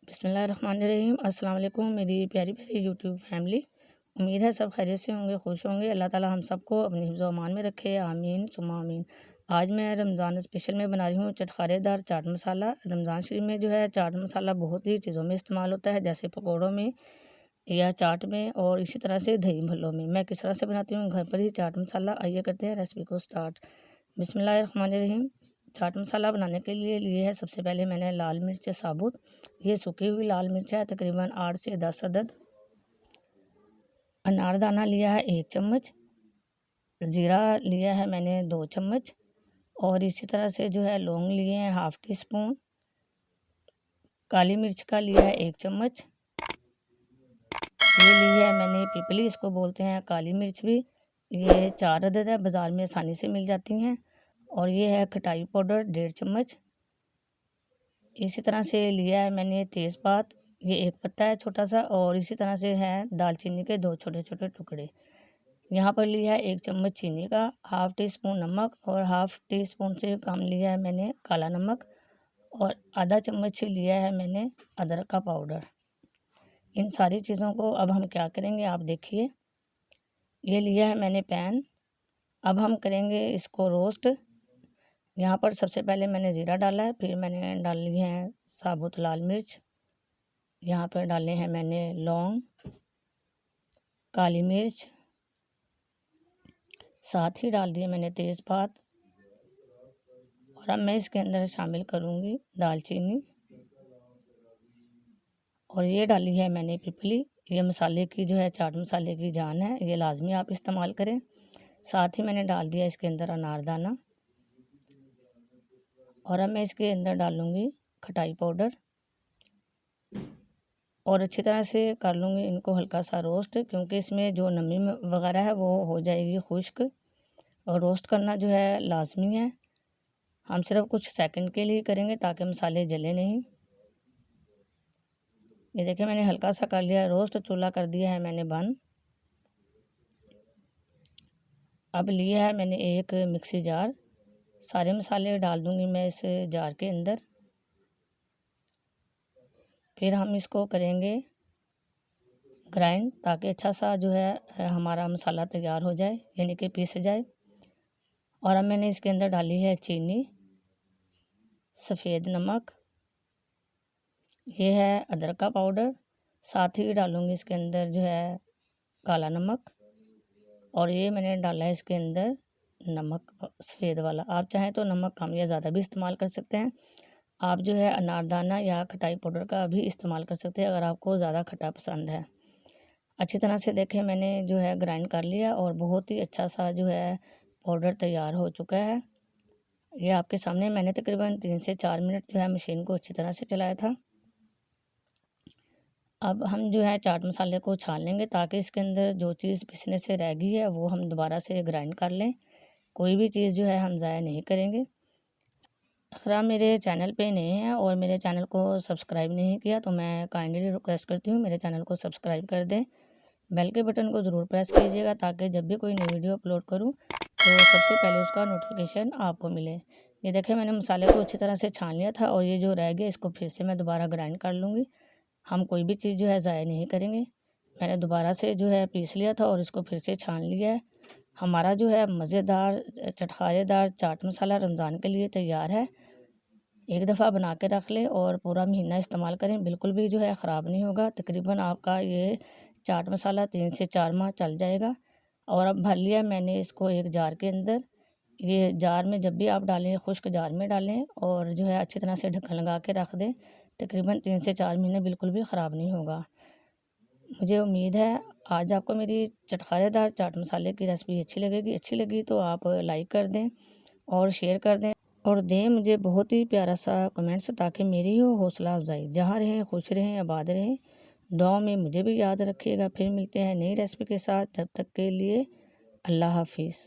बिस्मिल्लाहिर्रहमानिर्रहीम। अस्सलाम वालेकुम मेरी प्यारी प्यारी यूट्यूब फैमिली। उम्मीद है सब खैरियत से होंगे, खुश होंगे। अल्लाह ताला हम सबको अपनी हिफ्ज़ व अमान में रखे, आमीन सुम्मा आमीन। आज मैं रमज़ान स्पेशल में बना रही हूँ चटखारेदार चाट मसाला। रमज़ान शरीफ में जो है चाट मसाला बहुत ही चीज़ों में इस्तेमाल होता है, जैसे पकौड़ों में या चाट में, और इसी तरह से दही भल्लों में। मैं किस तरह से बनाती हूँ घर पर ही चाट मसाला, आइए करते हैं रेसिपी को स्टार्ट। बिस्मिल्लाहिर्रहमानिर्रहीम। चाट मसाला बनाने के लिए लिए है सबसे पहले मैंने लाल मिर्च साबुत, ये सूखी हुई लाल मिर्च है, तकरीबन 8 से 10 अदद। अनारदाना लिया है 1 चम्मच। ज़ीरा लिया है मैंने 2 चम्मच। और इसी तरह से जो है लौंग लिए हैं ½ टी स्पून। काली मिर्च का लिया है 1 चम्मच। ये ली है मैंने पिपली, इसको बोलते हैं काली मिर्च भी। ये 4 अदद है, बाज़ार में आसानी से मिल जाती हैं। और ये है खटाई पाउडर 1.5 चम्मच। इसी तरह से लिया है मैंने तेज़पात, ये 1 पत्ता है छोटा सा। और इसी तरह से है दालचीनी के 2 छोटे छोटे टुकड़े। यहाँ पर लिया है 1 चम्मच चीनी का, ½ टी स्पून नमक, और ½ टी स्पून से कम लिया है मैंने काला नमक, और आधा चम्मच लिया है मैंने अदरक का पाउडर। इन सारी चीज़ों को अब हम क्या करेंगे आप देखिए। ये लिया है मैंने पैन, अब हम करेंगे इसको रोस्ट। यहाँ पर सबसे पहले मैंने ज़ीरा डाला है, फिर मैंने डाल लिए हैं साबुत लाल मिर्च। यहाँ पर डाले हैं मैंने लौंग, काली मिर्च, साथ ही डाल दिए मैंने तेज़पात। और अब मैं इसके अंदर शामिल करूँगी दालचीनी, और ये डाली है मैंने पिपली। ये मसाले की जो है चाट मसाले की जान है, ये लाजमी आप इस्तेमाल करें। साथ ही मैंने डाल दिया इसके अंदर अनारदाना। और अब मैं इसके अंदर डालूँगी खटाई पाउडर, और अच्छी तरह से कर लूँगी इनको हल्का सा रोस्ट, क्योंकि इसमें जो नमी वगैरह है वो हो जाएगी खुश्क। और रोस्ट करना जो है लाजमी है, हम सिर्फ कुछ सेकंड के लिए करेंगे ताकि मसाले जले नहीं। ये देखिए मैंने हल्का सा कर लिया रोस्ट, चूल्हा कर दिया है मैंने बंद। अब लिया है मैंने एक मिक्सी जार, सारे मसाले डाल दूँगी मैं इस जार के अंदर। फिर हम इसको करेंगे ग्राइंड, ताकि अच्छा सा जो है हमारा मसाला तैयार हो जाए, यानी कि पीस जाए। और अब मैंने इसके अंदर डाली है चीनी, सफ़ेद नमक, ये है अदरक का पाउडर, साथ ही डालूँगी इसके अंदर जो है काला नमक। और ये मैंने डाला है इसके अंदर नमक सफ़ेद वाला। आप चाहें तो नमक कम या ज़्यादा भी इस्तेमाल कर सकते हैं। आप जो है अनारदाना या खटाई पाउडर का भी इस्तेमाल कर सकते हैं अगर आपको ज़्यादा खट्टा पसंद है। अच्छी तरह से देखें मैंने जो है ग्राइंड कर लिया, और बहुत ही अच्छा सा जो है पाउडर तैयार हो चुका है। ये आपके सामने मैंने तकरीबन 3 से 4 मिनट जो है मशीन को अच्छी तरह से चलाया था। अब हम जो है चाट मसाले को छान लेंगे, ताकि इसके अंदर जो चीज़ पीसने से रह गई है वो हम दोबारा से ग्राइंड कर लें। कोई भी चीज़ जो है हम ज़ाया नहीं करेंगे। अगर आप मेरे चैनल पे नए हैं और मेरे चैनल को सब्सक्राइब नहीं किया, तो मैं काइंडली रिक्वेस्ट करती हूँ मेरे चैनल को सब्सक्राइब कर दें। बेल के बटन को ज़रूर प्रेस कीजिएगा, ताकि जब भी कोई नई वीडियो अपलोड करूँ तो सबसे पहले उसका नोटिफिकेशन आपको मिले। ये देखिए मैंने मसाले को अच्छी तरह से छान लिया था, और ये जो रह गया इसको फिर से मैं दोबारा ग्राइंड कर लूँगी। हम कोई भी चीज़ जो है ज़ाया नहीं करेंगे। मैंने दोबारा से जो है पीस लिया था और इसको फिर से छान लिया है। हमारा जो है मज़ेदार चटखारेदार चाट मसाला रमज़ान के लिए तैयार है। एक दफ़ा बना के रख लें और पूरा महीना इस्तेमाल करें, बिल्कुल भी जो है ख़राब नहीं होगा। तकरीबन आपका ये चाट मसाला 3 से 4 माह चल जाएगा। और अब भर लिया मैंने इसको एक जार के अंदर। ये जार में जब भी आप डालें खुश्क जार में डालें, और जो है अच्छी तरह से ढक्कन लगा के रख दें। तकरीबन 3 से 4 महीने बिल्कुल भी ख़राब नहीं होगा। मुझे उम्मीद है आज आपको मेरी चटखारेदार चाट मसाले की रेसिपी अच्छी लगेगी। अच्छी लगी तो आप लाइक कर दें और शेयर कर दें, और दें मुझे बहुत ही प्यारा सा कमेंट्स, ताकि मेरी हो हौसला अफजाई। जहाँ रहें खुश रहें, आबाद रहें, दुआओं में मुझे भी याद रखिएगा। फिर मिलते हैं नई रेसिपी के साथ, तब तक के लिए अल्लाह हाफिज़।